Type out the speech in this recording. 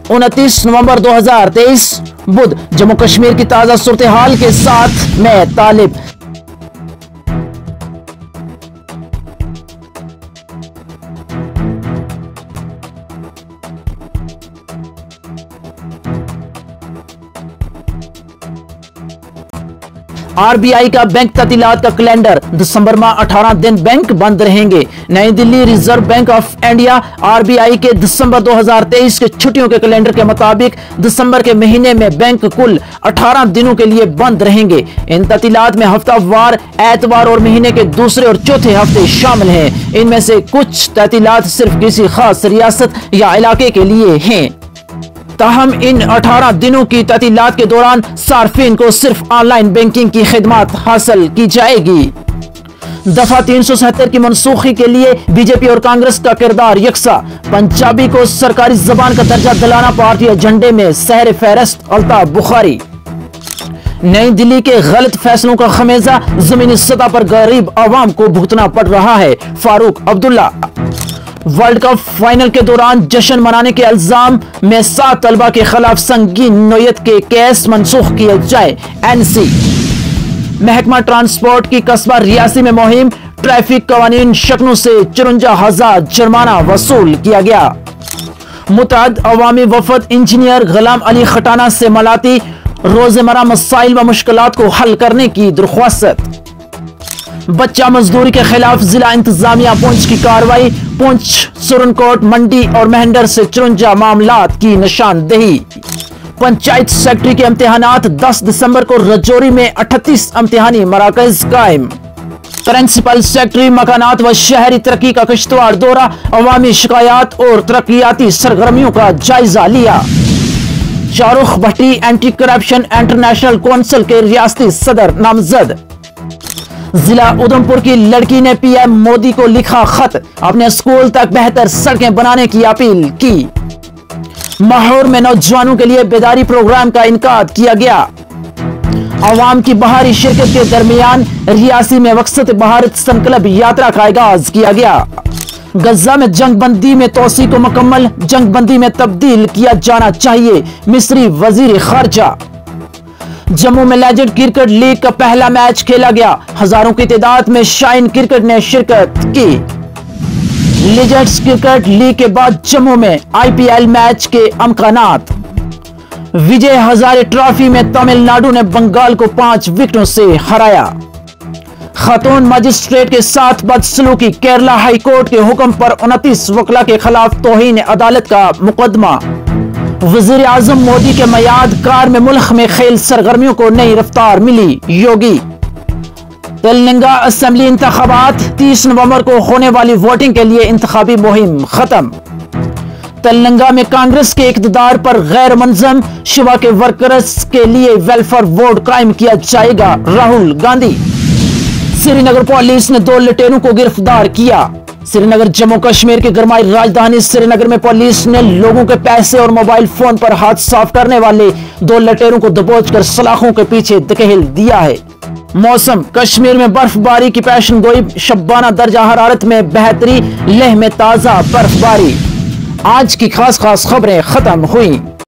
29 नवंबर 2023 बुध जम्मू कश्मीर की ताजा सूरत हाल के साथ मैं तालिब। आरबीआई का बैंक ततीलात का कैलेंडर, दिसंबर माह 18 दिन बैंक बंद रहेंगे। नई Delhi reserve bank of India RBI के दिसंबर 2023 के छुट्टियों के कैलेंडर के मुताबिक दिसंबर के महीने में बैंक कुल 18 दिनों के लिए बंद रहेंगे। इन ततीलात में हफ्तावार, एतवार और महीने के दूसरे और चौथे हफ्ते शामिल हैं। इनमें से कुछ ततीलात सिर्फ किसी खास रियासत या इलाके के लिए हैं। ताहम इन 18 दिनों की ततीलात के दौरान सार्फिन को सिर्फ ऑनलाइन बैंकिंग की खिदमत हासिल की जाएगी। दफा 377 की मनसूखी के लिए बीजेपी और कांग्रेस का किरदार यकसा। पंजाबी को सरकारी जबान का दर्जा दिलाना पार्टी एजेंडे में सहर फहरिस्त अल्ताफ बुखारी। नई दिल्ली के गलत फैसलों का खमेजा जमीनी सतह पर गरीब आवाम को भुगतना पड़ रहा है, Farooq Abdullah. World cup final के दौरान जश्न मनाने के इल्जाम में 7 तलबा के खिलाफ संगीन नोयत के केस मनसूख किए जाए, एनसी। महकमा ट्रांसपोर्ट की कस्बा रियासी में मुहिम, ट्रैफिक कवानीन शक्लों से 54,000 जुर्माना वसूल किया गया। मुतअद्दिद अवामी वफद इंजीनियर गुलाम अली खटाना से मलाती, रोजमर्रा मसाइल व मुश्किलात को हल करने की दरख्वास्त। बच्चा मजदूरी के खिलाफ जिला इंतजामिया पुंछ की कार्रवाई, पुंछ, सुरनकोट, मंडी और मेहंडर से 54 मामलात की निशानदेही। पंचायत सेक्रेटरी के इम्तिहानात 10 दिसंबर को रजौरी में 38 इम्तिहानी मराकज कायम। प्रिंसिपल सेक्रेटरी मकानात व शहरी तरक्की का किश्तवाड़ दौरा, अवामी शिकायत और तरक्याती सरगर्मियों का जायजा लिया। शाहरुख भट्टी एंटी करप्शन इंटरनेशनल काउंसिल के रियासती सदर नामजद। जिला उधमपुर की लड़की ने पीएम मोदी को लिखा खत, अपने स्कूल तक बेहतर सड़कें बनाने की अपील की। माहौर में नौजवानों के लिए बेदारी प्रोग्राम का इनकाद किया गया। अवाम की बहारी शिरकत के दरमियान रियासी में वक्सत भारत संकल्प यात्रा का आगाज किया गया। गजा में जंगबंदी में तोसी को मुकम्मल जंगबंदी में तब्दील किया जाना चाहिए, मिस्री वजीर खारजा। जम्मू में लेजेंड क्रिकेट लीग का पहला मैच खेला गया, हजारों की तादाद में शाइन क्रिकेट ने शिरकत की। लेजेंड्स क्रिकेट लीग के बाद जम्मू में आईपीएल मैच के अमकानात। विजय हजारे ट्रॉफी में तमिलनाडु ने बंगाल को 5 विकेटों से हराया। खातून मजिस्ट्रेट के साथ बदसलूकी, केरला हाई कोर्ट के हुक्म पर 29 वकला के खिलाफ तौहीन अदालत का मुकदमा। वजीर आजम मोदी के मयाद कार में मुल्क में खेल सरगर्मियों को नई रफ्तार मिली, योगी। तेलंगाना असेंबली इंतखाबात 30 नवंबर को होने वाली वोटिंग के लिए इंतखाबी मुहिम खत्म। तेलंगाना में कांग्रेस के इक़्तिदार पर गैर मुनज़्ज़म शिवा के वर्कर्स के लिए वेलफेयर बोर्ड कायम किया जाएगा, राहुल गांधी। श्रीनगर पुलिस ने 2 लुटेरों को गिरफ्तार किया। श्रीनगर जम्मू कश्मीर की गरमाई राजधानी श्रीनगर में पुलिस ने लोगों के पैसे और मोबाइल फोन पर हाथ साफ करने वाले 2 लुटेरों को दबोचकर सलाखों के पीछे धकेल दिया है। मौसम, कश्मीर में बर्फबारी की पेशन गोई, शब्बाना दर्जा हरारत में बेहतरी, लेह में ताजा बर्फबारी। आज की खास खबरें खत्म हुई।